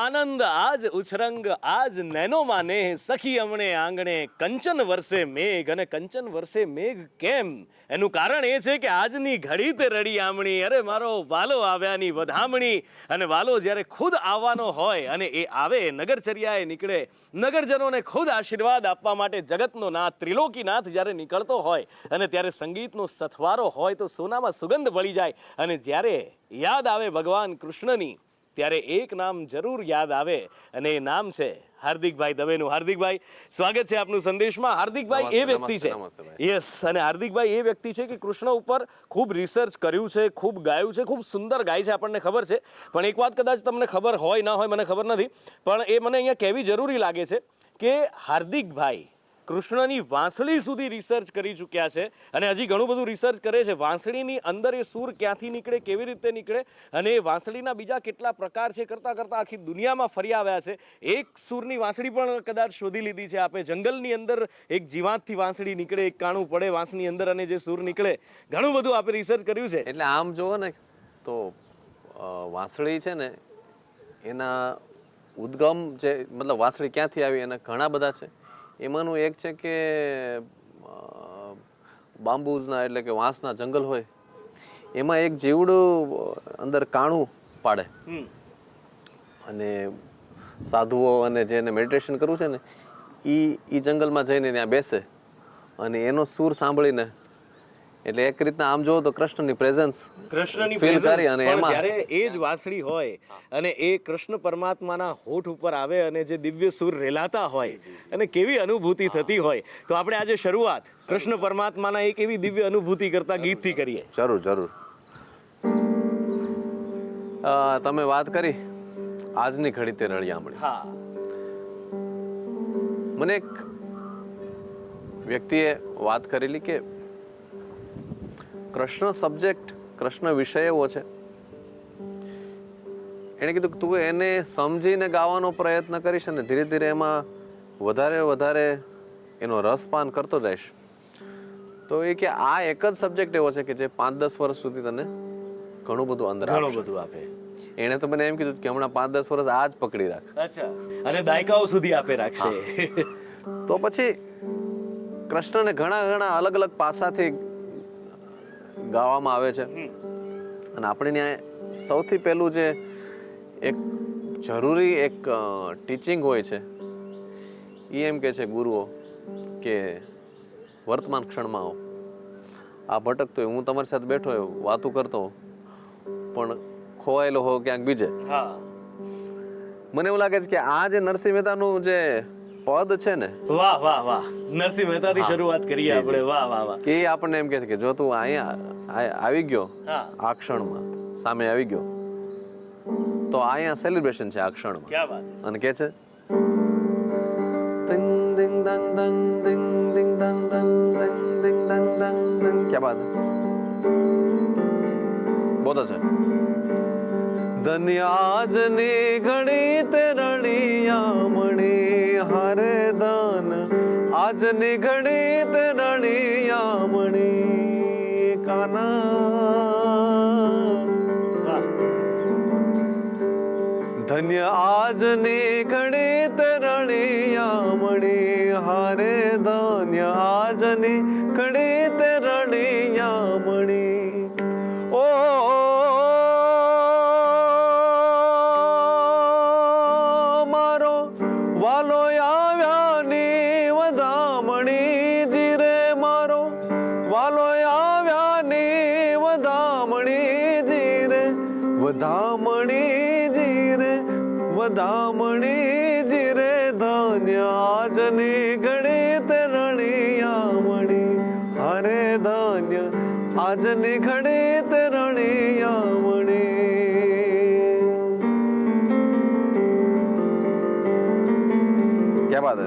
આનંદ આજ ઉછરંગ આજ નૈનોમાં નેહ સખી અમણે આંગણે કંચન વરસે મેઘ. અને કંચન વરસે મેઘ કેમ? એનું કારણ એ છે કે આજની ઘડી તે રડી આમણી. અરે મારો વાલો આવ્યાની વધામણી. અને વાલો જ્યારે ખુદ આવવાનો હોય અને એ આવે નગરચર્યાએ નીકળે, નગરજનોને ખુદ આશીર્વાદ આપવા માટે જગતનો નાથ ત્રિલોકીનાથ જ્યારે નીકળતો હોય અને ત્યારે સંગીતનો સથવારો હોય તો સોનામાં સુગંધ ભળી જાય. અને જ્યારે યાદ આવે ભગવાન કૃષ્ણની ત્યારે એક નામ જરૂર યાદ આવે અને એ નામ છે હાર્દિકભાઈ દવેનું. હાર્દિકભાઈ, સ્વાગત છે આપનું સંદેશમાં. હાર્દિકભાઈ એ વ્યક્તિ છે, યસ, અને હાર્દિકભાઈ એ વ્યક્તિ છે કે કૃષ્ણ ઉપર ખૂબ રિસર્ચ કર્યું છે, ખૂબ ગાયું છે, ખૂબ સુંદર ગાય છે, આપણને ખબર છે. પણ એક વાત કદાચ તમને ખબર હોય ન હોય, મને ખબર નથી, પણ એ મને અહીંયા કહેવી જરૂરી લાગે છે કે હાર્દિકભાઈ કૃષ્ણની વાંસળી સુધી રિસર્ચ કરી ચૂક્યા છે અને હજી ઘણું બધું રિસર્ચ કરે છે. વાંસળીની અંદર એ સૂર ક્યાંથી નીકળે, કેવી રીતે નીકળે અને એ વાંસળીના બીજા કેટલા પ્રકાર છે કરતાં કરતાં આખી દુનિયામાં ફરી આવ્યા છે. એક સૂરની વાંસળી પણ કદાચ શોધી લીધી છે આપે. જંગલની અંદર એક જીવાતથી વાંસળી નીકળે, એક કાણું પડે વાંસની અંદર અને જે સૂર નીકળે, ઘણું બધું આપે રિસર્ચ કર્યું છે. એટલે આમ જુઓ ને તો વાંસળી છે ને એના ઉદ્ગમ જે મતલબ વાંસળી ક્યાંથી આવી એના ઘણા બધા છે. એમાંનું એક છે કે બાંબુઝના એટલે કે વાંસના જંગલ હોય એમાં એક જીવડું અંદર કાણું પાડે અને સાધુઓ અને જેને મેડિટેશન કરવું છે ને એ જંગલમાં જઈને ત્યાં બેસે અને એનો સૂર સાંભળીને એટલે એક રીતના આમ જોવો તો કૃષ્ણની પ્રેઝન્સ ફીલ કરી અને એમાં જ્યારે એ જ વાંસળી હોય અને એ કૃષ્ણ પરમાત્માના હોઠ ઉપર આવે અને જે દિવ્ય સૂર રેલાતા હોય અને કેવી અનુભૂતિ થતી હોય. તો આપણે આજે શરૂઆત કૃષ્ણ પરમાત્માના એક એવી દિવ્ય અનુભૂતિ કરતા ગીતથી કરીએ. જરૂર જરૂર. તમે વાત કરી આજની ઘડી તે રળિયામણી. હા, મને એક વ્યક્તિએ વાત કરેલી કે કૃષ્ણ સબ્જેક્ટ, કૃષ્ણ વિષય એવો છે, એણે કીધું કે તું એને સમજીને ગાવાનો પ્રયત્ન કરીશ અને ધીરે ધીરે એમાં વધારે એનો રસપાન કરતો જઈશ તો એ કે આ એક જ સબ્જેક્ટ એવો છે કે જે 5-10 વર્ષ સુધી તને ઘણું બધું અંદર ઘણું બધું આપે. એણે તો મને એમ કીધું કે હમણાં 5-10 વર્ષ આ જ પકડી રાખ. અચ્છા, અને દાયકાઓ સુધી આપે રાખશે. તો પછી કૃષ્ણને ઘણા અલગ અલગ પાસાથી ગાવામાં આવે છે અને આપણે ત્યાં સૌથી પહેલું જે એક જરૂરી એક ટીચિંગ હોય છે એ એમ કે છે ગુરુઓ કે વર્તમાન ક્ષણમાં આવો. આ ભટકતો હોય, હું તમારી સાથે બેઠો હોય, વાતું કરતો હોઉં, પણ ખોવાયેલો હો ક્યાંક બીજે. મને એવું લાગે છે કે આ જે નરસિંહ મહેતાનું જે પદ છે ને, વાહ વાહ વાહ, નરસિંહ મહેતાથી શરૂઆત કરીએ આપણે. વાહ વાહ વાહ. કે એ આપણને એમ કહે છે કે જો તું અહીંયા આવી ગયો, આ ક્ષણમાં સામે આવી ગયો તો અહીંયા સેલિબ્રેશન છે આ ક્ષણમાં. ક્યા વાત. અને કે છે તિંગ દિંગ દંગ દંગ દિંગ દિંગ દંગ દંગ દિંગ દિંગ દંગ દંગ દંગ. ક્યા બાત હે, બોલો છે. ધન્ય આજની ઘડી તે રળિયામણી હારે દાન, આજની ઘડી તે રળિયામણી કાના. ધન્ય આજની ઘડી તે રળિયામણી હારે ધન્ય આજની ઘડી તે રળિયામણી. ઓ વાલો આવ્યાની વધામણી જીરે, મારો વાલો આવ્યાની વધામણી જીરે, વધામણી જીરે, વધામણી જીરે. ધન્ય આજની ઘડી તે રળિયામણી હરે ધન્ય આજની ઘડી તે રળિયામણી. क्या बात है.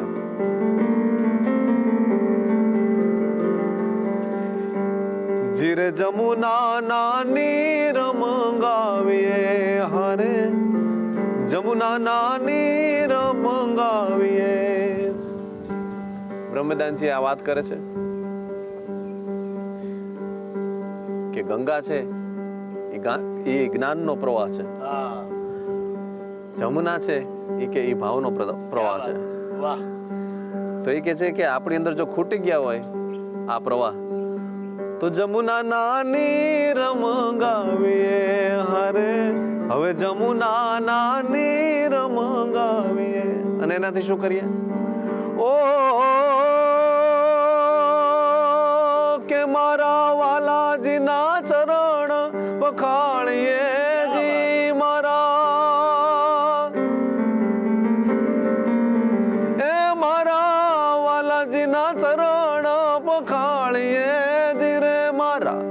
જીરે જમુના નાની રમંગાવીએ હારે, જમુના નાની રમંગાવીએ. બ્રહ્મદાનજી આ વાત કરે છે કે ગંગા છે એ જ્ઞાનનો પ્રવાહ છે જમુના છે એ કે એ ભાવનો પ્રવાહ છે. વાહ. તો એ કે છે કે આપણી અંદર જો ખૂટી ગયા હોય આ પ્રવાહ, તો જમુના નાની રમગાવીએ હરે, હવે જમુના નાની રમગાવીએ. અને એનાથી શું કરીએ? ઓ કે મારા વાલાજીના ચરણ પખાળીએ જી મારા, એ મારા વાલાજીના ચરણ પખાળીએ જી રે, મારા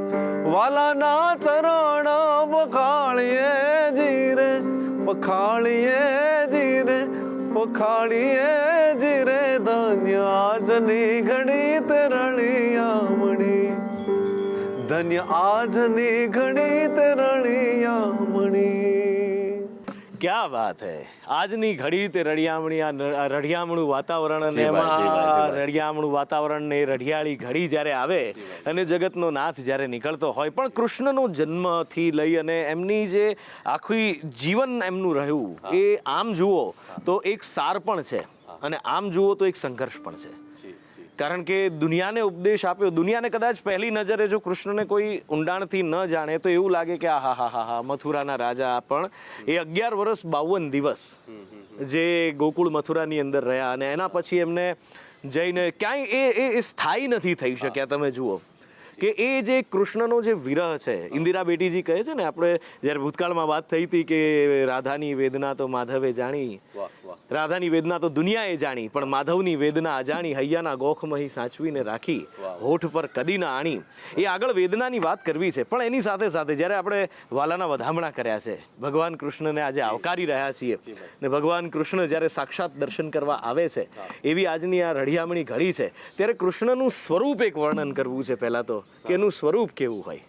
વાલાના ચરણ પખાળીએ જી રે, પખાળીએ જી રે, પખાળીએ જી રે. ધન્ય આજની ઘડી તે રળિયામણી, ધન્ય આજની ઘડી તે રળિયામણી. ક્યા વાત હે. આજની ઘડી તે રળિયામણી, આ રળિયામણું વાતાવરણ અને જી ભાઈ, જી ભાઈ, જી એમાં ભાઈ. રળિયામણું વાતાવરણ ને રઢિયાળી ઘડી જ્યારે આવે અને જગતનો નાથ જ્યારે નીકળતો હોય, પણ કૃષ્ણનો જન્મથી લઈ અને એમની જે આખી જીવન એમનું રહ્યું એ આમ જુઓ તો એક સાર પણ છે અને આમ જુઓ તો એક સંઘર્ષ પણ છે. કારણ કે દુનિયાને ઉપદેશ આપ્યો, દુનિયાને કદાચ પહેલી નજરે જો કૃષ્ણને કોઈ ઊંડાણથી ન જાણે તો એવું લાગે કે આ હા મથુરાના રાજા, પણ એ 11 વર્ષ 52 દિવસ જે ગોકુળ મથુરાની અંદર રહ્યા અને એના પછી એમને જઈને ક્યાંય એ સ્થાયી નથી થઈ શક્યા. તમે જુઓ કે એ જે કૃષ્ણનો જે વિરહ છે, ઇન્દિરા બેટીજી કહે છે ને, આપણે જ્યારે ભૂતકાળમાં વાત થઈ હતી કે રાધાની વેદના તો માધવે જાણી, રાધાની વેદના તો દુનિયાએ જાણી, પણ માધવની વેદના અજાણી, હૈયાના ગોખમહી સાચવીને રાખી, હોઠ પર કદી ના આણી. એ આગળ વેદનાની વાત કરવી છે, પણ એની સાથે સાથે જ્યારે આપણે વાલાના વધામણા કર્યા છે, ભગવાન કૃષ્ણને આજે આવકારી રહ્યા છીએ ને ભગવાન કૃષ્ણ જ્યારે સાક્ષાત દર્શન કરવા આવે છે, એવી આજની આ રળિયામણી ઘડી છે, ત્યારે કૃષ્ણનું સ્વરૂપ એક વર્ણન કરવું છે પહેલા તો, કે એનું સ્વરૂપ કેવું હોય.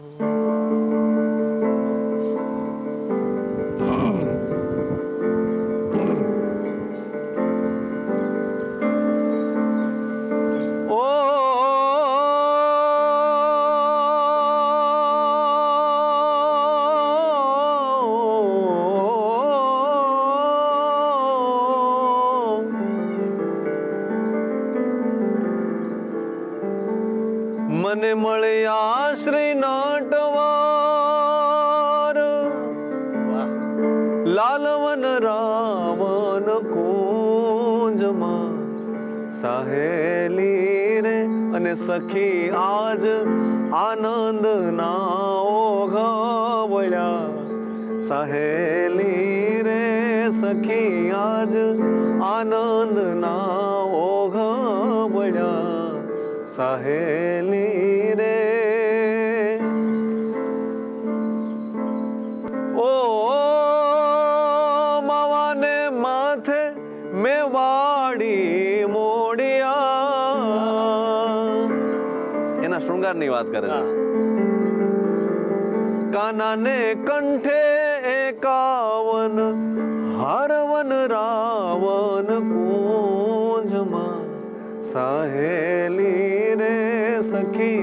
મને મળ્યા શ્રી નાટવાર, લાલવન રાવન કુંજમાં સહેલી રે અને સખી આજ આનંદ ના ઓઘવળ્યા, સહેલી રે સખી આજ આનંદ ના ઓઘવળ્યા, સહેલી રે. ઓ માવાને માથે મેં વાડી મોડિયા, એના શૃંગારની વાત કરે છે. કાનાને કંઠે 51 હરવન રાવન કુંજમાં, સહેલી રે સખી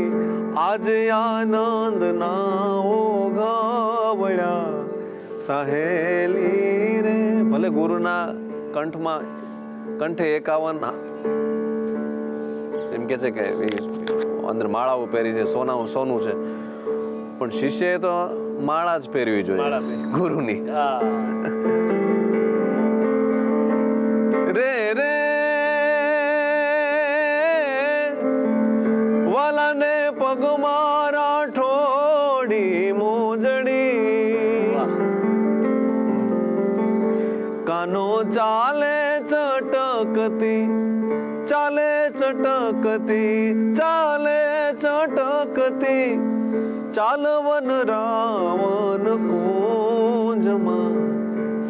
આજ આનંદ ના ઓઘવળ્યા, સહેલી રે. ભલે ગુરુના કંઠે 51 એમ કે છે કે અંદર માળાઓ પહેરી છે, સોનું છે, પણ શિષ્યએ તો માળા જ પહેરવી જોઈએ ગુરુની. રે રે વાલાને પગમાં રાઠોડી મોજડી, કાનો ચાલે ચટકતી, ચાલે ચટકતી, ચાલે ચટકતી, ચાલવન રાવન કુંજમાં,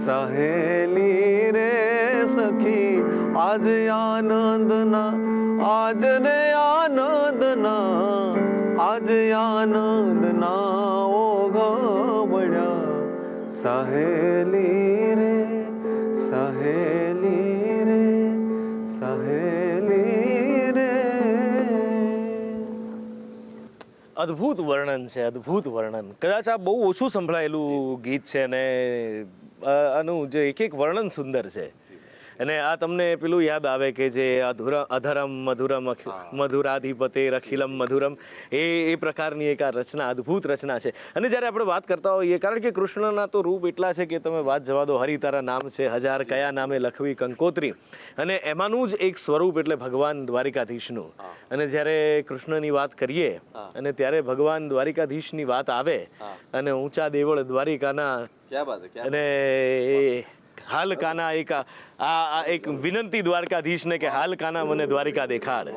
સહેલી રે સખી આજ આનંદના, આજ રે આનંદના, આજ આનંદના ઓઘવળ્યા, સહેલી રે, સહેલી રે, સહેલી રે. અદ્ભુત વર્ણન છે, અદ્ભુત વર્ણન. કદાચ આ બહુ ઓછું સંભળાયેલું ગીત છે ને આનું જે એક વર્ણન સુંદર છે. અને આ તમને પેલું યાદ આવે કે જે અધરમ મધુરમ મધુરાધિપતે અખિલમ મધુરમ, એ પ્રકારની એક આ રચના, અદ્ભુત રચના છે. અને જ્યારે આપણે વાત કરતા હોઈએ, કારણ કે કૃષ્ણના તો રૂપ એટલા છે કે તમે વાત જવા દો, હરિ તારા નામ છે હજાર, કયા નામે લખવી કંકોત્રી, અને એમાંનું જ એક સ્વરૂપ એટલે ભગવાન દ્વારિકાધીશનું. અને જ્યારે કૃષ્ણની વાત કરીએ અને ત્યારે ભગવાન દ્વારિકાધીશની વાત આવે અને ઊંચા દેવળ દ્વારિકાના, અને હાલ કાના એક આ એક વિનંતી દ્વારકાધીશને કે હાલ કાના મને દ્વારિકા દેખાડ.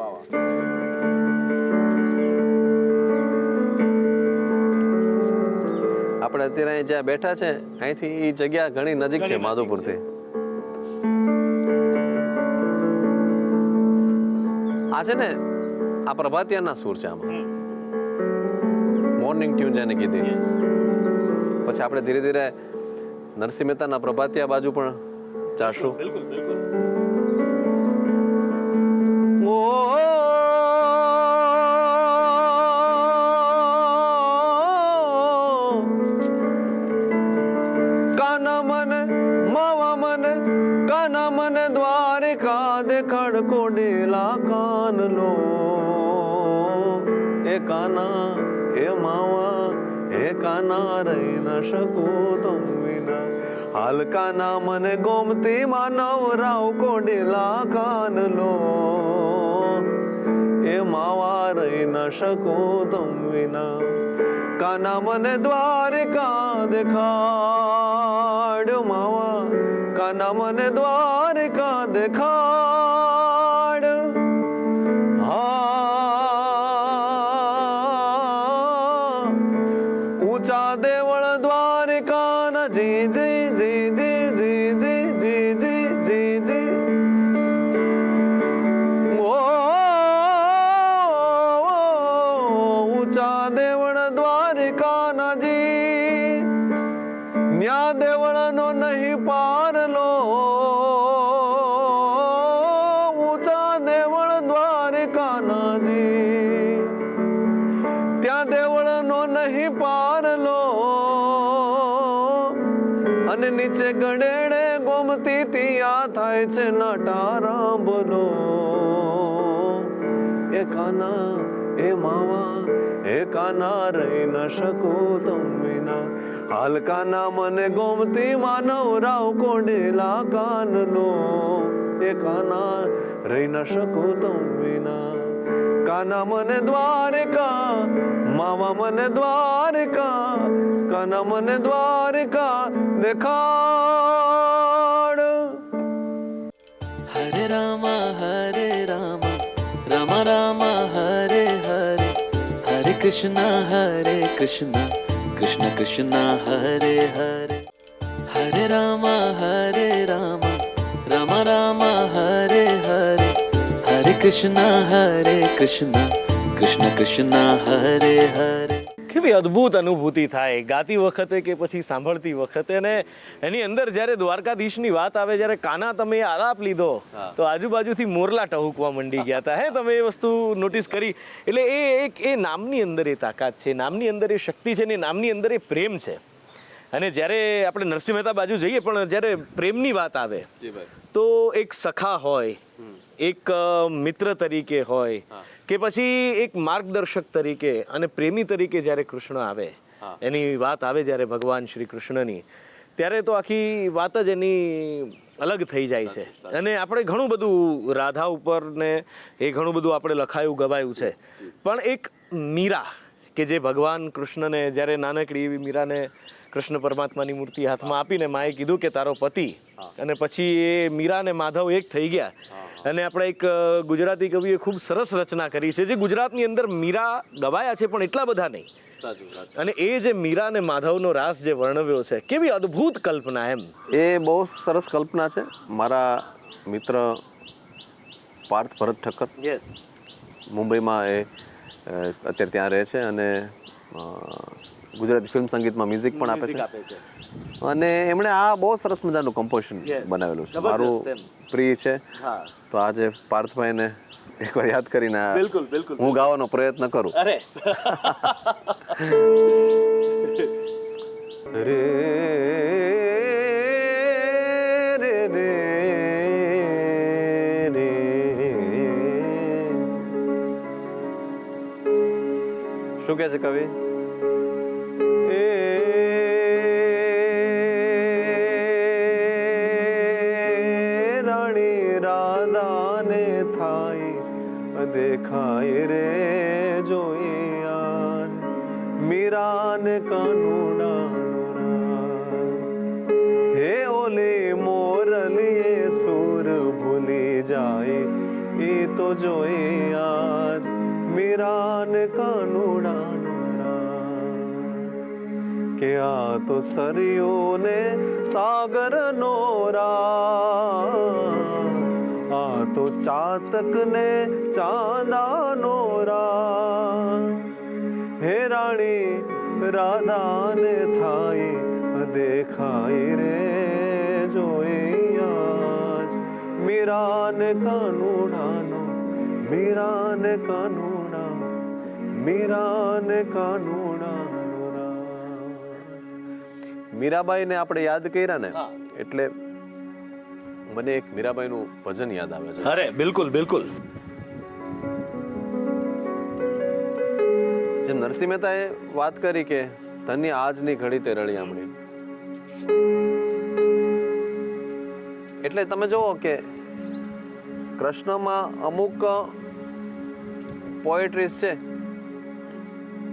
આપણે અત્યારે અહીં જ્યાં બેઠા છે અહીંથી એ જગ્યા ઘણી નજીક છે માધવપુરથી. આ છે ને આ પ્રભાતિયાના સૂર છે, આમાં મોર્નિંગ ટ્યુન જેને કીધી. પછી આપણે ધીરે ધીરે નરસિંહ મહેતાના પ્રભાતિયા બાજુ પણ જાશું. બિલકુલ બિલકુલ. કાના મને માવા મને કાના મને દ્વારિકા દેખાડ કોડેલા કાનલો. એ કાના એ માવા એ કાના રહી ન શકું તમ વિના. હાલ કાના મને ગોમતી માનવ રાવ કોડેલા કાનલો. એ માવા રહી ન શકું તમ વિના. કાના મને દ્વારિકા દેખાડ માવા, કાના મને દ્વારિકા દેખાડ. ઊંચા દેવળ દ્વારિકાના જી જી જી જી જી જી જી જી જી જી. ઊંચા દેવળ દ્વારિકાના જી, ન્યા દેવળનો નહીં પારલો. ઊંચા દેવળ દ્વારિકાના જી, ત્યાં દેવળનો નહીં પારલો. અને નીચે ગડેડે ગોમતી ત્યાં થાય છે નટારા બોલો. એ કાના એ માવા એ કાના રહી ન શકું તમ વિના. હાલ કાના મને ગોમતી માનવ રાવ કોડેલા કાનલો. એ કાના રહી ન શકું તમ વિના. કાના મને દ્વારિકા માવા મને દ્વારિકા, કાના મને દ્વારિકા દેખાડ. હરે રામ રામ રામ હરે હરે, હરે કૃષ્ણ કૃષ્ણ કૃષ્ણ હરે હરે. હરે રામ રામ રામ હરે હરે, હરે કૃષ્ણ કૃષ્ણ કૃષ્ણ હરે હરે. કેવી અદ્ભુત અનુભૂતિ થાય ગાતી વખતે કે પછી સાંભળતી વખતે. અને એની અંદર જ્યારે દ્વારકાધીશની વાત આવે, જ્યારે કાના તમે આલાપ લીધો તો આજુબાજુથી મોરલા ટહુકવા મંડી ગયા હતા. હે, તમે એ વસ્તુ નોટિસ કરી? એટલે એ નામની અંદર એ તાકાત છે, નામની અંદર એ શક્તિ છે, ને નામની અંદર એ પ્રેમ છે. અને જ્યારે આપણે નરસિંહ મહેતા બાજુ જઈએ પણ જ્યારે પ્રેમની વાત આવે તો એક સખા હોય, એક મિત્ર તરીકે હોય, કે પછી એક માર્ગદર્શક તરીકે અને પ્રેમી તરીકે જ્યારે કૃષ્ણ આવે, એની વાત આવે જ્યારે ભગવાન શ્રી કૃષ્ણની, ત્યારે તો આખી વાત જ એની અલગ થઈ જાય છે. અને આપણે ઘણું બધું રાધા ઉપર ને એ ઘણું બધું આપણે લખાયું ગવાયું છે, પણ એક મીરા કે જે ભગવાન કૃષ્ણને જ્યારે નાનકડી એવી મીરાને કૃષ્ણ પરમાત્માની મૂર્તિ હાથમાં આપીને માએ કીધું કે તારો પતિ, અને પછી એ મીરા અને માધવ એક થઈ ગયા. અને આપણે એક ગુજરાતી કવિએ ખૂબ સરસ રચના કરી છે, જે ગુજરાતની અંદર મીરા ગવાયા છે પણ એટલા બધા નહીં. અને એ જે મીરા અને માધવનો રાસ જે વર્ણવ્યો છે, કેવી અદ્ભુત કલ્પના! એમ એ બહુ સરસ કલ્પના છે. મારા મિત્ર પાર્થ ભરત ઠક્કર, યસ, મુંબઈમાં એ અત્યારે ત્યાં રહે છે અને ગુજરાતી ફિલ્મ સંગીતમાં મ્યુઝિક પણ આપે છે. અને એમણે આ બહુ સરસ મજાનું કમ્પોઝિશન બનાવેલું છે. મારું પ્રિય છે. તો આજે પાર્થભાઈને એકવાર યાદ કરીને બિલકુલ બિલકુલ હું ગાવાનો પ્રયત્ન કરું. અરે રે શું કહે છે કવિ? એ રાણી રાધાને થાય દેખાય રે જોઈ આજ મીરાને કાનુડા હે ઓલી મોરલીએ સુર ભૂલી જાય એ તો જોઈ આજ મીરાને કાનુડા કે આ તો સરિયોને સાગરનો રાસ, આ તો ચાતકને ચાંદાનો રાસ, હે રાણી રાધાને થાય દેખાય રે જોઈ આજ મીરાને કાનુડાનો, મીરાને કાનુડા, મીરાને કાનુડાનો રાસ. મીરાબાઈને આપણે યાદ કર્યા ને એટલે મને એક મીરાબાઈનું ભજન યાદ આવે છે. અરે બિલકુલ બિલકુલ. જેમ નરસિંહ મહેતાએ વાત કરી કે ધન્ય આજની ઘડી તે રળિયામણી, એટલે તમે જુઓ કે કૃષ્ણમાં અમુક પોએટ્રીઝ છે,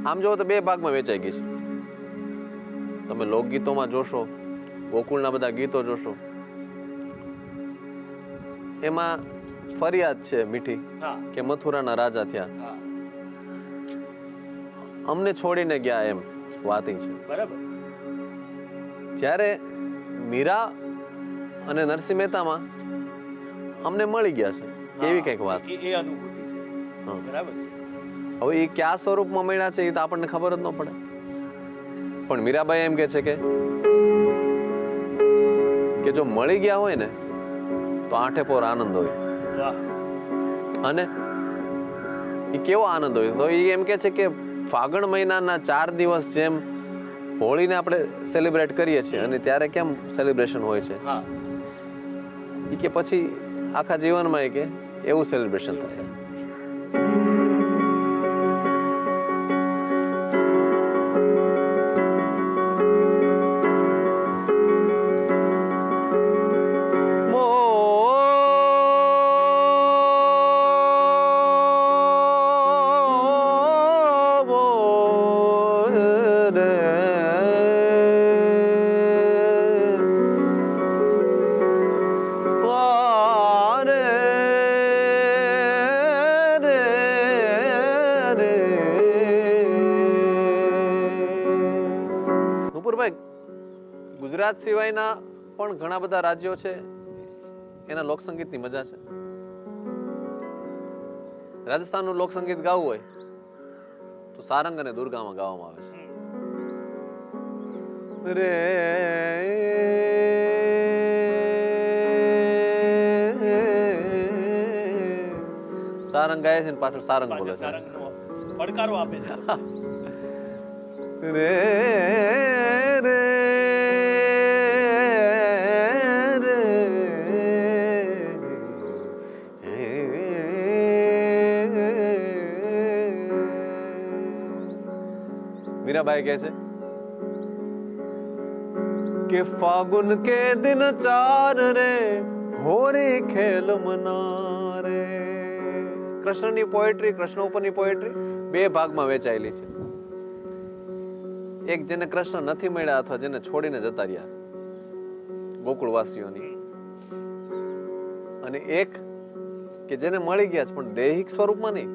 આમ જુઓ તો બે ભાગમાં વેચાઈ ગઈ છે. તમે લોકગીતોમાં જોશો, ગોકુળના બધા ગીતો જોશો, એમાં ફરિયાદ છે મીઠી કે મથુરાના રાજા થયા, અમને છોડીને ગયા એમ વાતી છે. બરાબર. જ્યારે મીરા અને નરસિંહ મહેતામાં અમને મળી ગયા છે એવી કંઈક વાત. એ અનુભૂતિ છે. બરાબર છે. હવે એ કયા સ્વરૂપમાં મળ્યા છે એ તો આપણને ખબર જ ન પડે, પણ મીરાબાઈ એમ કે છે કે જો મળી ગયા હોય ને તો આઠે પોર આનંદ હોય. અને એ કેવો આનંદ હોય? તો એ એમ કે છે કે ફાગણ મહિનાના 4 દિવસ જેમ હોળીને આપણે સેલિબ્રેટ કરીએ છીએ અને ત્યારે કેમ સેલિબ્રેશન હોય છે, એ કે પછી આખા જીવનમાં એ કે એવું સેલિબ્રેશન થશે. ગુજરાત સિવાયના પણ ઘણા બધા રાજ્યો છે, એના લોકસંગીતની મજા છે. રાજસ્થાનનું લોકસંગીત ગાવું હોય તો સારંગ અને દુર્ગામાં ગાવામાં આવે છે. રે સારંગ ગાય છે ને પાછળ સારંગ બોલે છે, પડકારો આપે છે. રે રે मीराबाई કહે છે કે फागुन के दिन 4 रे होरी खेल मना रे. કૃષ્ણની પોએટ્રી, કૃષ્ણ ઉપરની પોએટ્રી બે ભાગમાં વહેંચાયેલી છે. એક જેને કૃષ્ણ નથી મળ્યા અથવા જેને છોડીને જતા રહ્યા ગોકુળવાસીઓની, અને એક કે જેને મળી ગયા છે પણ દૈહિક સ્વરૂપમાં નહીં,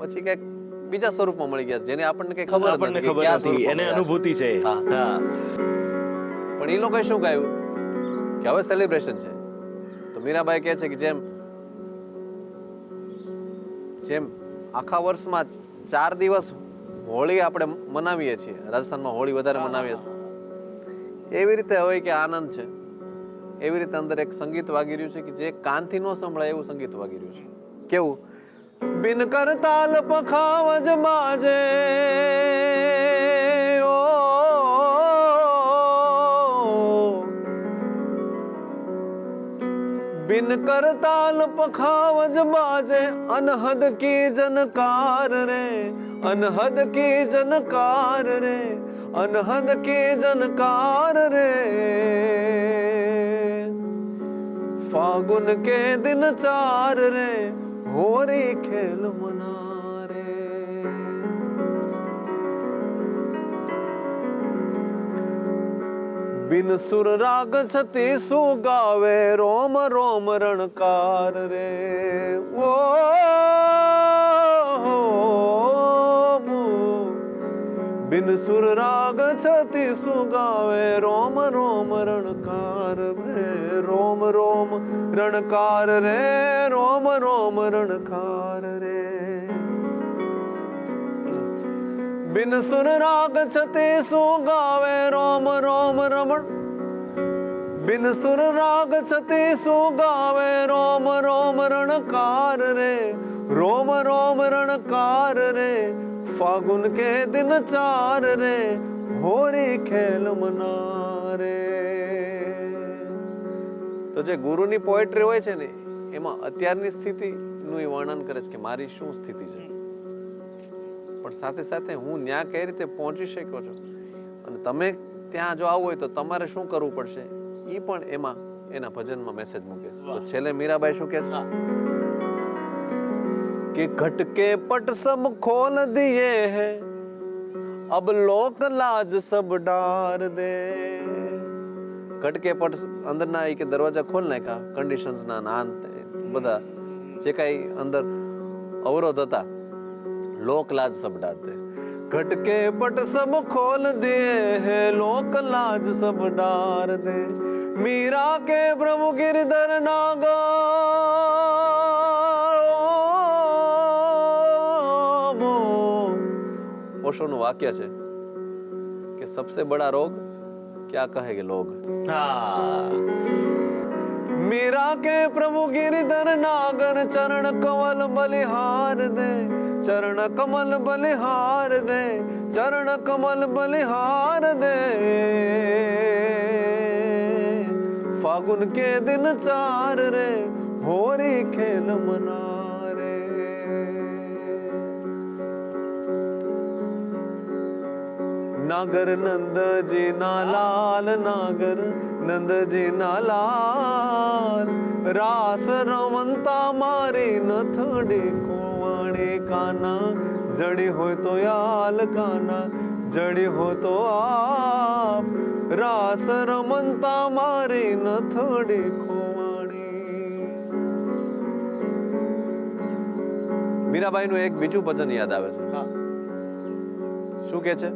પછી કઈક બીજા સ્વરૂપમાં મળી ગયા જેને આપણને કઈ ખબર નથી, એને અનુભૂતિ છે. પણ એ લોકોએ શું ગાયું કે હવે સેલિબ્રેશન છે. તો મીરાબાઈ કહે છે કે જેમ આખા વર્ષમાં 4 દિવસ હોળી આપણે મનાવીએ છીએ, રાજસ્થાનમાં હોળી વધારે મનાવીએ છીએ, એવી રીતે હવે કે આનંદ છે, એવી રીતે અંદર એક સંગીત વાગી રહ્યું છે કે જે કાનથી ન સંભળાય એવું સંગીત વાગી રહ્યું છે. કેવું? બિન કરતાલ પખાવજ બાજે ઓ બિન કરતાલ પખાવજ બાજે અનહદ કી જનકાર રે अनहद की जनकार रे, अनहद की जनकार रे, फागुन के दिन 4 रे, होरी खेल मना रे। बिन सुर राग छती सु गावे, रोम रोम रणकार रे। ओ बिन सुर राग छती सु गावे, रोम रोम रणकार रे, रोम रोम रणकार रे, रोम रोम रणकार रे। बिन सुर राग छती सु गावे, रोम रोम रमण, बिन सुर राग छती सु गावे, रोम रोम रणकार रे, रोम रोम रणकार रे, फागुन के दिन 4 रे, होरी खेल मना रे। તો જે ગુરુની પોએટ્રી હોય છે ને એમાં અત્યારની સ્થિતિનું એ વર્ણન કરે છે કે મારી શું સ્થિતિ છે, પણ સાથે સાથે હું ત્યાં કઈ રીતે પહોંચી શક્યો છું અને તમે ત્યાં જો આવવું હોય તો તમારે શું કરવું પડશે એ પણ એમાં એના ભજનમાં મેસેજ મૂકે છે। તો છેલ્લે મીરાબાઈ શું કહે છે कि घट के पट सब खोल दिए हैं, अब लोक लाज सब डार दे। घट के पट अंदर ना आई के दरवाजा खोल नाख्या, कंडीशंस ना अंत બધા જે કાઈ અંદર અવરોધ હતા, લોક લાજ सब डार दे। घट के पट सब खोल दिए हैं, लोक लाज सब डार दे। मीरा के प्रभु गिरधर नागा, ओशो નું વાક્ય છે કે सबसे बड़ा रोग क्या कहेंगे लोग। मीरा के प्रभु गिरधर नागर, चरण कमल बलिहार दे, चरण कमल बलिहार दे, चरण कमल बलिहार दे। फागुन के दिन 4 रे, होरी खेल मना रे। नागर नंद जी ना लाल, नागर नंद जी ना लाल, रास रमंता मारी नथड़ी कुवाणी काना, जड़ी हो तो याल काना, जड़ी हो तो आप, रास रमंता मारी नथड़ी कुवाणी। मीराबाई નું એક બીજું ભજન યાદ આવે છે, શું કે છે?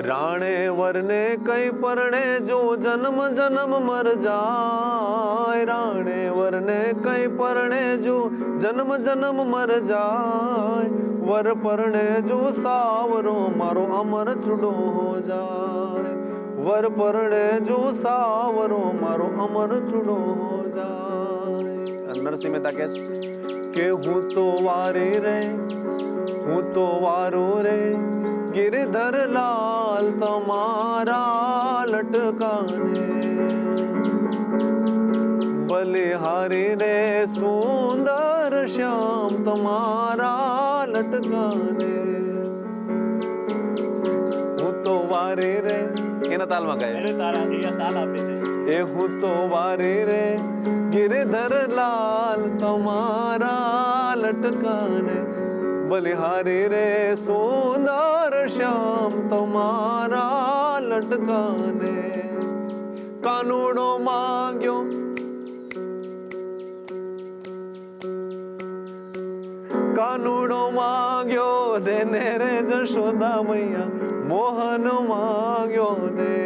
राणे वरने कई परणे जो जन्म जन्म मर जाए, राणे वरने कई परणे जो जन्म जन्म मर जाए, वर परणे जो सावरो मारो अमर चुडो हो जाए, वर परणे जो सावरो मारो अमर चुडो हो जाए। नरसिंह मेहता के हूँ तो वारे रे, हूँ तो वारो रे, गिरधर लाल तुम्हारा लटकाने, बलिहारी रे सुंदर श्याम तुम्हारा लटकाने। હું તો વારે રે, એના તાલમાં ગાય, એ હું તો વારે રે, गिरधर लाल तुम्हारा लटकाने, बलिहारी रे सुंदर श्याम तुम्हारा लटकाने। कानूड़ो मांग्यो, कानूड़ो मांग्यो देने रे जशोदा मैया, मोहन मांग्यो दे।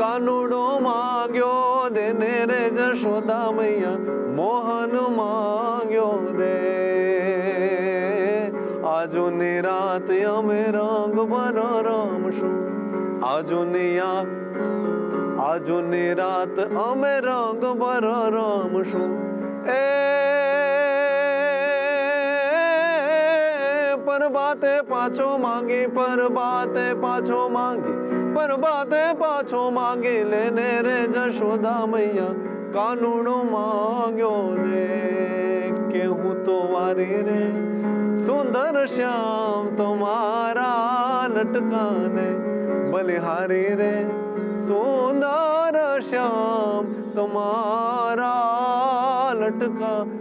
कानूड़ो मांग्यो देने रे जशोदा मैया, मोहन मांग्यो दे। આજુની રાત અમે રંગ ભર રમશું, આજુની રાત અમે રંગ ભર રમશું। એ પરબાતે પાછો માંગી, પરબાતે પાછો માંગી, પરબાતે પાછો માંગી, લેને રે જશોદા મૈયા કાનુડો માંગ્યો દે કે હું તો વારી રે સુંદર શ્યામ તમારા લટકાને બલિહારી રે સુંદર શ્યામ તમારા લટકાને.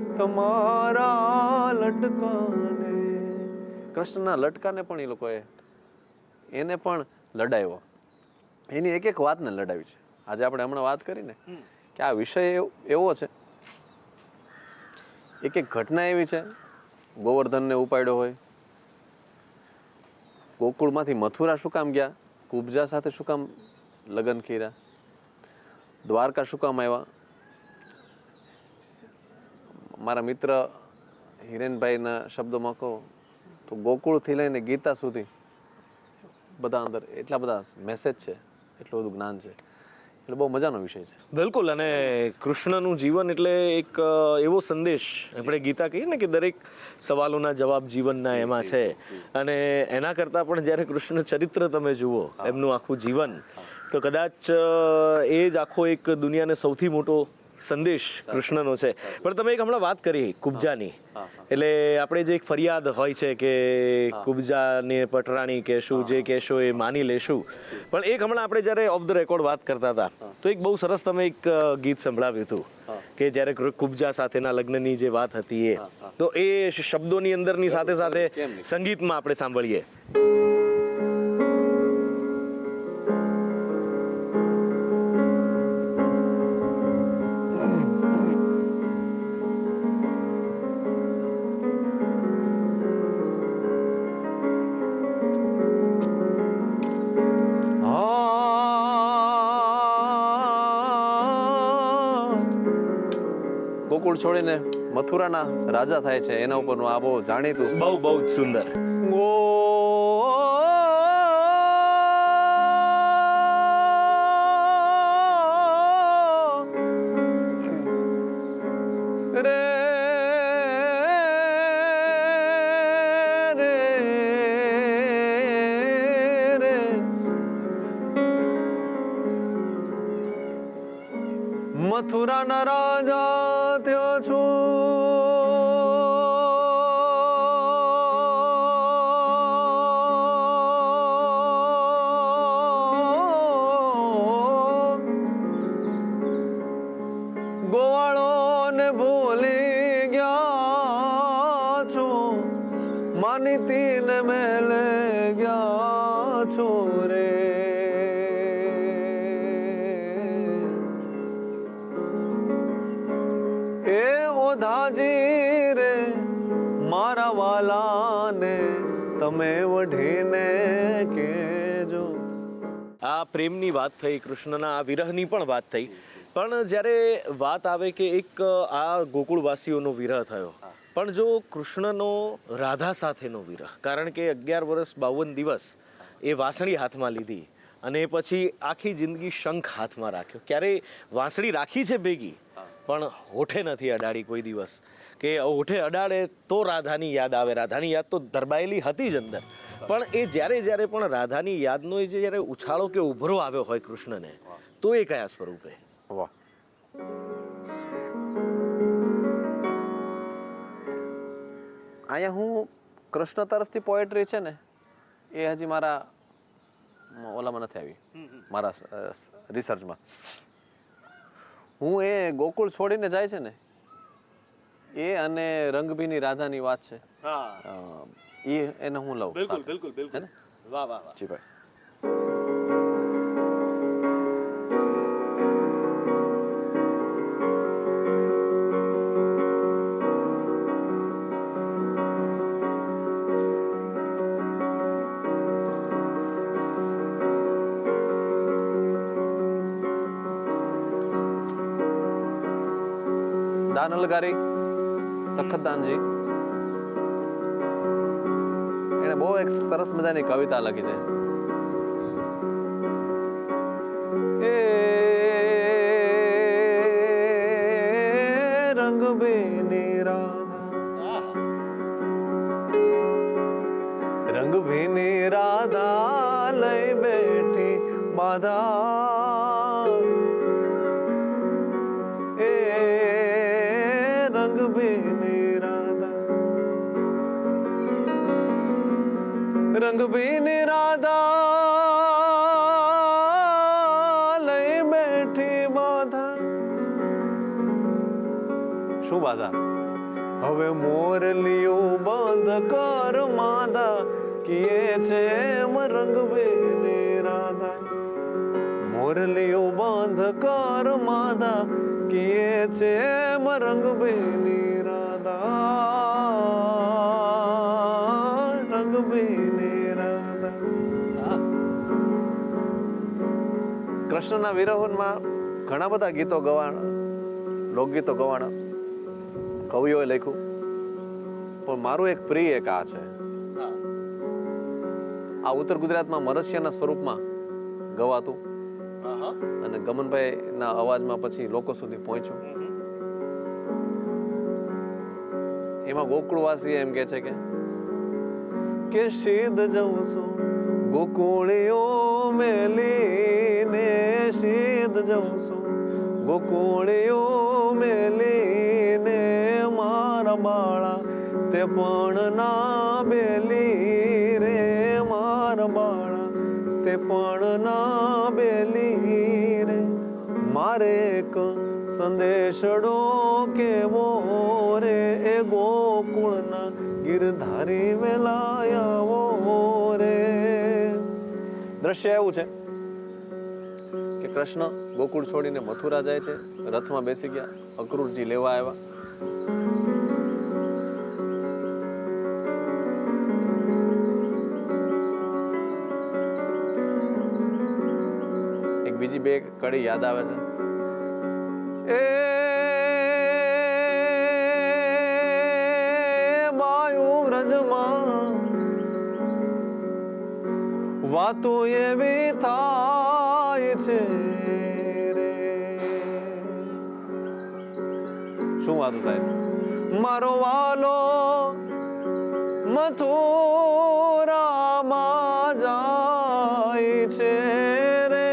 કૃષ્ણના લટકાને પણ એ લોકોએ એને પણ લડાવ્યો, એની એક એક વાતને લડાવી છે. આજે આપણે હમણાં વાત કરીને કે આ વિષય એવો છે, એક એક ઘટના એવી છે. ગોવર્ધનને ઉપાડ્યો હોય, ગોકુળમાંથી મથુરા શું કામ ગયા, કુબજા સાથે શું કામ લગ્ન કર્યા, દ્વારકા શું કામ આવ્યા. મારા મિત્ર હિરેનભાઈના શબ્દોમાં કહો તો ગોકુળથી લઈને ગીતા સુધી બધા અંદર એટલા બધા મેસેજ છે, એટલું બધું જ્ઞાન છે, એટલે બહુ મજાનો વિષય છે. બિલકુલ. અને કૃષ્ણનું જીવન એટલે એક એવો સંદેશ, આપણે ગીતા કહીએ ને કે દરેક સવાલોના જવાબ જીવનના એમાં છે. અને એના કરતાં પણ જ્યારે કૃષ્ણ ચરિત્ર તમે જુઓ, એમનું આખું જીવન, તો કદાચ એ જ આખો એક દુનિયાને સૌથી મોટો સંદેશ કૃષ્ણનો છે. પણ તમે એક હમણાં વાત કરી કુબજાની, એટલે આપણે જે એક ફરિયાદ હોય છે કે કુબજાને પટરાણી કહેશું, જે કહેશો એ માની લેશું. પણ એક હમણાં આપણે જ્યારે ઓફ ધ રેકોર્ડ વાત કરતા હતા તો એક બહુ સરસ તમે એક ગીત સંભળાવ્યું હતું કે જ્યારે કુબજા સાથેના લગ્નની જે વાત હતી એ, તો એ શબ્દોની અંદરની સાથે સાથે સંગીતમાં આપણે સાંભળીએ. ગોકુળ છોડીને મથુરાના રાજા થાય છે, એના ઉપરનું આ બહુ જાણીતું, બહુ જ સુંદર. રે રે રે મથુરાના રાજા થયો છું, ગોવાળોને ભૂલી ગયા છો, માનીતીને મેલે ગયા છો રે. એ ઓધાજી રે મારા વાલાને તમે વઢીને કેજો. આ પ્રેમની વાત થઈ, કૃષ્ણના આ વિરહની પણ વાત થઈ. પણ જ્યારે વાત આવે કે એક આ ગોકુળવાસીઓનો વિરહ થયો, પણ જો કૃષ્ણનો રાધા સાથેનો વિરહ, કારણ કે 11 વર્ષ 52 દિવસ એ વાંસળી હાથમાં લીધી અને પછી આખી જિંદગી શંખ હાથમાં રાખ્યો. ક્યારેય વાંસળી રાખી છે ભેગી, પણ હોઠે નથી અડાડી કોઈ દિવસ, કે હોઠે અડાડે તો રાધાની યાદ આવે. રાધાની યાદ તો દરબાયેલી હતી જ અંદર, પણ એ જ્યારે પણ રાધાની યાદનો એ જ્યારે ઉછાળો કે ઉભરો આવ્યો હોય કૃષ્ણને, તો એ કયા સ્વરૂપે? વાહ. અહીંયા હું કૃષ્ણ તરફથી પોએટ્રી છે ને, એ હજી મારા ઓલામાં નથી આવી, મારા રિસર્ચમાં. હું એ ગોકુળ છોડીને જાય છે ને, એ અને રંગભીની રાધાની વાત છે, એને હું લઉં. બિલકુલ બિલકુલ બિલકુલ. વાહ વાહ વાહ. જી ભાઈ. દાન અલગારી તખતદાનજી, એને બહુ એક સરસ મજાની કવિતા લખી છે. એ રંગભીની રાધા, રંગભીની રાધા લઈ બેઠી બાધા, એ રંગ ભીની રાધા લઈ બેઠી બાધા. શું બાધા? હવે મોરલિયું બંધ કર માધા, કિયે છે એમ રંગ ભીની રાધા. મોરલિયું બંધ કર માધા, કિયે છે એમ રંગ ભીની રાધા. રંગ ભીની રાધા. કૃષ્ણના વિરહોમાં ઘણા બધા ગીતો ગવાણા, લોકગીતો ગવાણા, કવિઓએ લખ્યું, પણ મારું એક પ્રિય એક આ છે. આ ઉત્તર ગુજરાતમાં મરસિયાના સ્વરૂપમાં ગવાતું અને ગમનભાઈ ના અવાજમાં પછી લોકો સુધી પહોંચ્યું. એમાં ગોકુળવાસી એમ કે છે કે શીદ જવું છું ગોકુળીઓ મેલીને, શીદ જવું છું ગોકુળીઓ મેલીને, મારા બાળા તે પણ ના બેલી રે, મારા બાળા તે પણ ના બેલી રે. મારે એક સંદેશડો કેવો રે, એ ગોકુળના ગિરધારી વેલાયાવો રે. દ્રશ્ય એવું છે કે કૃષ્ણ ગોકુળ છોડીને મથુરા જાય છે, રથમાં બેસી ગયા, અક્રૂરજી લેવા આવ્યા. એક બીજી બે કડી યાદ આવે છે. એ બાયુ વ્રજમાં વાતો એવી થાય છે રે. શું વાતો થાય? મારો વાલો મથુરામાં જાય છે રે,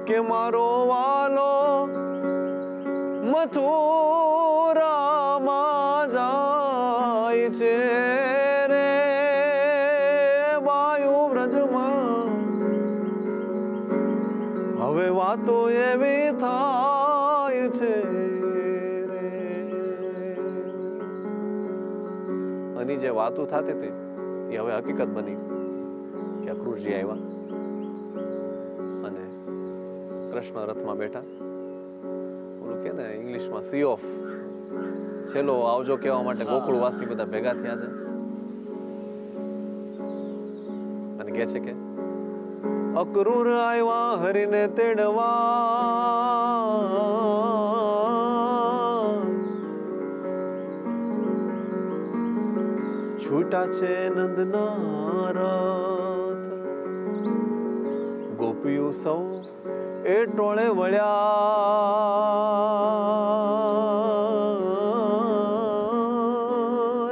કે મારો વાલો મથુરામાં જાય છે રે. વાયુ વ્રજમાં હવે વાતો એવી થાય છે રે. અને જે વાતો થતી હતી એ હવે હકીકત બની કે અક્રૂરજી આવ્યા અને કૃષ્ણ રથમાં બેઠા. ઓલું કે ને ઇંગ્લિશમાં સી ઓફ, છેલ્લો આવજો કહેવા માટે ગોકુળવાસી બધા ભેગા થયા છે અને કહે છે કે અક્રૂર આવ્યા હરીને તેડવા, છૂટા છે નંદના રથ, ગોપીઓ સૌ એ ટોળે વળ્યા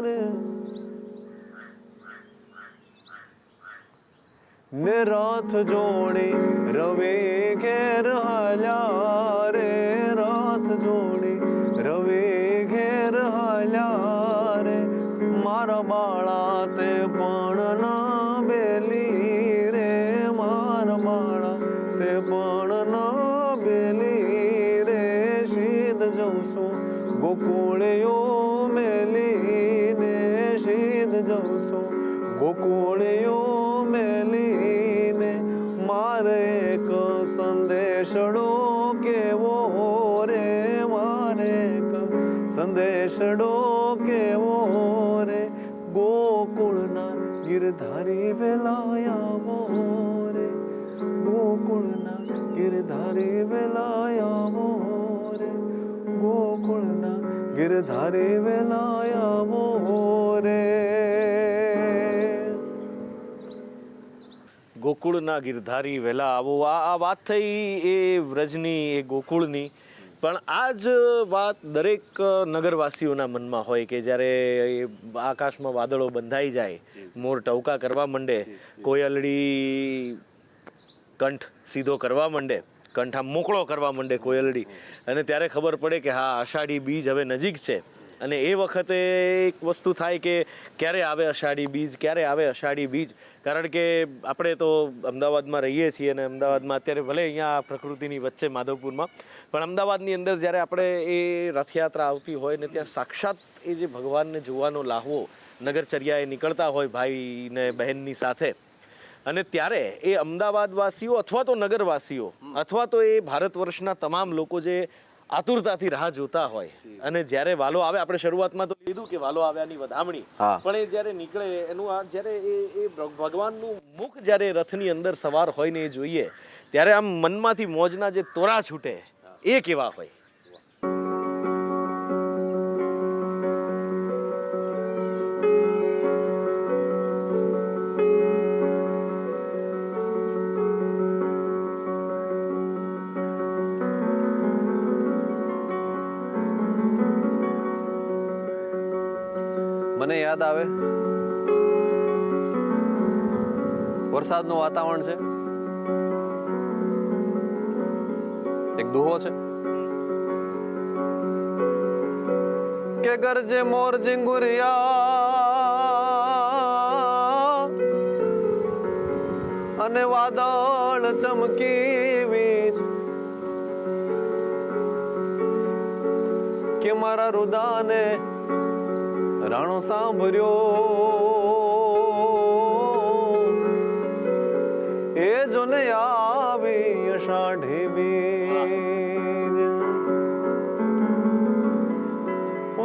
રે. ને રથ જોડી રવે ઘેર હાલ્યા રે, રથ જોડી રવે ઘેર હાલ્યા રે. મારા બાળા તે પણ ના બેલી રે, મારા બાળા તે પણ ના બેલી રે. શીદ જઉં છું ગોકુળીઓ મેલીને, શીદ જઉં છું ગોકુળીઓ મેલીને. મારે એક સંદેશડો કેવો રે, મારે એક સંદેશડો કેવો રે. ગોકુળના ગિરધારી વેલાયાવો રે, ગોકુળના ગિરધારી વેલાયાવો રે, ગોકુળના ગિરધારી વેલાયાવો રે. ગોકુળના ગિરધારી વહેલા આવો. આ વાત થઈ એ વ્રજની, એ ગોકુળની. પણ આ જ વાત દરેક નગરવાસીઓના મનમાં હોય કે જ્યારે આકાશમાં વાદળો બંધાઈ જાય, મોર ટવકા કરવા માંડે, કોયલડી કંઠ સીધો કરવા માંડે, કંઠ આમ મોકળો કરવા માંડે કોયલડી, અને ત્યારે ખબર પડે કે હા, અષાઢી બીજ હવે નજીક છે. અને એ વખતે એક વસ્તુ થાય કે ક્યારે આવે અષાઢી બીજ, ક્યારે આવે અષાઢી બીજ. કારણ કે આપણે તો અમદાવાદમાં રહીએ છીએ અને અમદાવાદમાં અત્યારે ભલે અહીંયા પ્રકૃતિની વચ્ચે માધવપુરમાં, પણ અમદાવાદની અંદર જ્યારે આપણે એ રથયાત્રા આવતી હોય ને ત્યાં સાક્ષાત એ જે ભગવાનને જોવાનો લાહવો નગરચર્યાએ નીકળતા હોય ભાઈ ને બહેનની સાથે, અને ત્યારે એ અમદાવાદવાસીઓ અથવા તો નગરવાસીઓ અથવા તો એ ભારત વર્ષના તમામ લોકો જે આતુરતાથી રાહ જોતા હોય, અને જ્યારે વાલો આવે, આપણે શરૂઆતમાં તો લીધું કે વાલો આવ્યાની વધામણી, પણ એ જ્યારે નીકળે એનું આ જ્યારે એ ભગવાનનું મુખ જ્યારે રથની અંદર સવાર હોય ને એ જોઈએ ત્યારે આમ મનમાંથી મોજના જે તોરા છૂટે એ કેવા હોય. મને યાદ આવે વરસાદનું વાતાવરણ છે, એક દુહો છે કે ગરજે મોર ઝીંગુરિયા અને વાદળ ચમકી વીજ, કે મારા રુદાને રાણો સાંભળ્યો એ જોને આવી અષાઢી બીજ,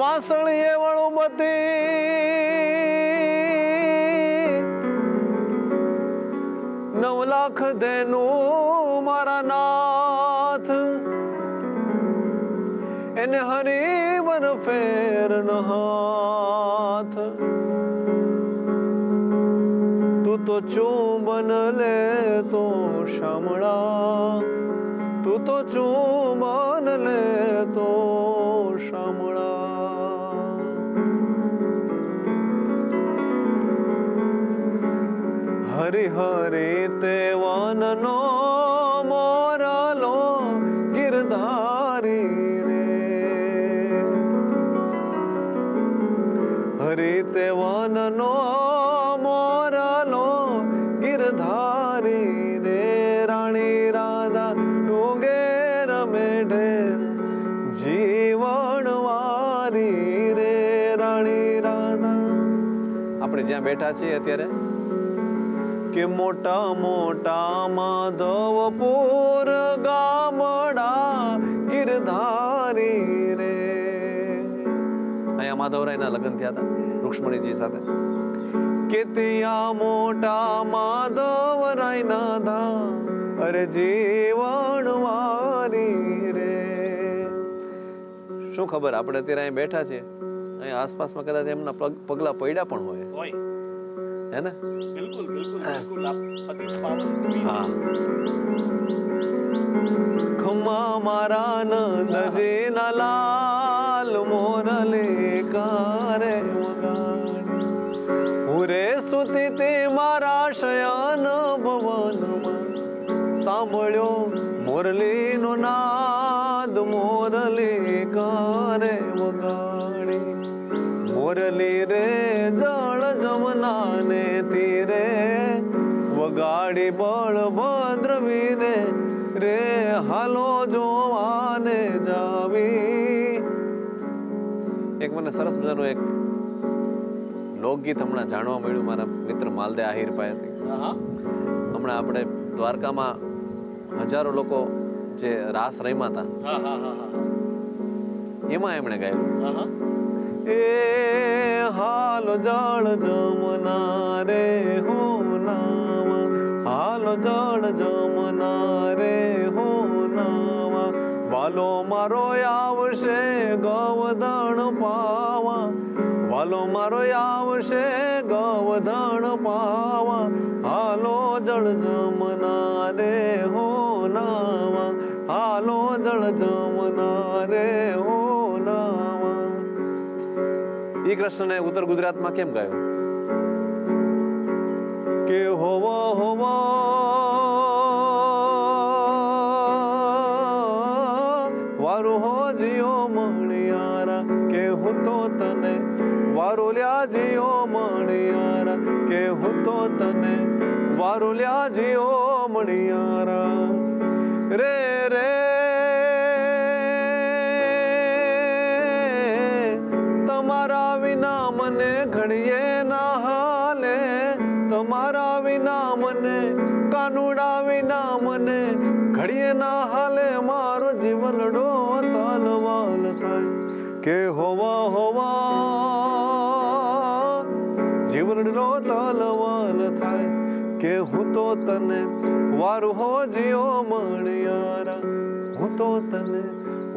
વાસળીએ વળુમતી 9 લાખ દેનું મારા નાથ, એને હરિવર ફેર ન હાથ, તું તો ચુંબન લે તો શામળા, તું તો ચુંબન લે તો શામળા. હરિ હરિ તે વનનો મોરલો ગિરધારી, હરિ તે વનનો મોરલો ગિરધારી રે, રાણી રાધા ડુંગે રમે ઢેર જીવન વારી રે, રાણી રાધા. આપણે જ્યાં બેઠા છીએ અત્યારે કે મોટા મોટા માધવપુર ગામડા ગિરધારી રે, અહીંયા માધવરાયના લગ્ન થયા હતા રૂક્ષ્મણીજી સાથે, કે ત્યાં મોટા માધવરાયના ધામ અરે જીવન વારી રે. શું ખબર, આપણે અત્યારે અહીં બેઠા છીએ, અહીંયા આસપાસમાં કદાચ એમના પગલા પડ્યા પણ હોય, હે ને? બિલકુલ બિલકુલ બિલકુલ. હા. ખમ્મા મારા નંદજીના લાલ મોરલે કારે વગાડી, હુરે સુતી તે મારા શયન ભવનમાં, સાંભળ્યો મોરલીનો નાદ મોરલી કારે વગાડી, મોરલી રે જળ જમનાને તીરે વગાડી, બળભદ્ર વીરે રે હાલો જોવાને જાવી. એક મને સરસ મજાનું એક લોકગીત હમણાં જાણવા મળ્યું મારા મિત્ર માલદે આહિર પાસેથી. હમણાં આપણે દ્વારકામાં હજારો લોકો જે રાસ રમ્યા હતા એમાં એમણે ગાયું, એ હાલો જળ જમના રે હો નાવા, હાલો જળ જમના રે હો નાવા, વાલો મારો આવશે ગવધણ પાવા, વાલો મારો આવશે ગવધણ પાવા, હાલો જળ જમના રે હો નાવા, હાલો જળ જમના રે હો નાવા. ઈ કૃષ્ણને ઉત્તર ગુજરાતમાં કેમ ગાયો કે હોવા હોવા વારું હો જીઓ મણિયારા, કે હું તો તને વારુલ્યા જીઓ મણિયારા, કે હું તો તને વારુલ્યા જીઓ મણિયારા. રે રે તમારા વિના મને ઘડીએ ના હાલે, તમારા વિના મને, કાનુડા વિના મને ઘડીએ ના હાલે. મારો જીવનડો તલવાલ થાય કે હોવા હોવા, જીવનડો તલવાલ થાય કે હું તો તને વારું હો જીઓ મણિયારા, હું તો તને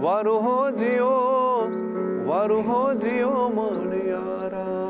વારું હો જીઓ, વારું હો જીઓ મણિયારા.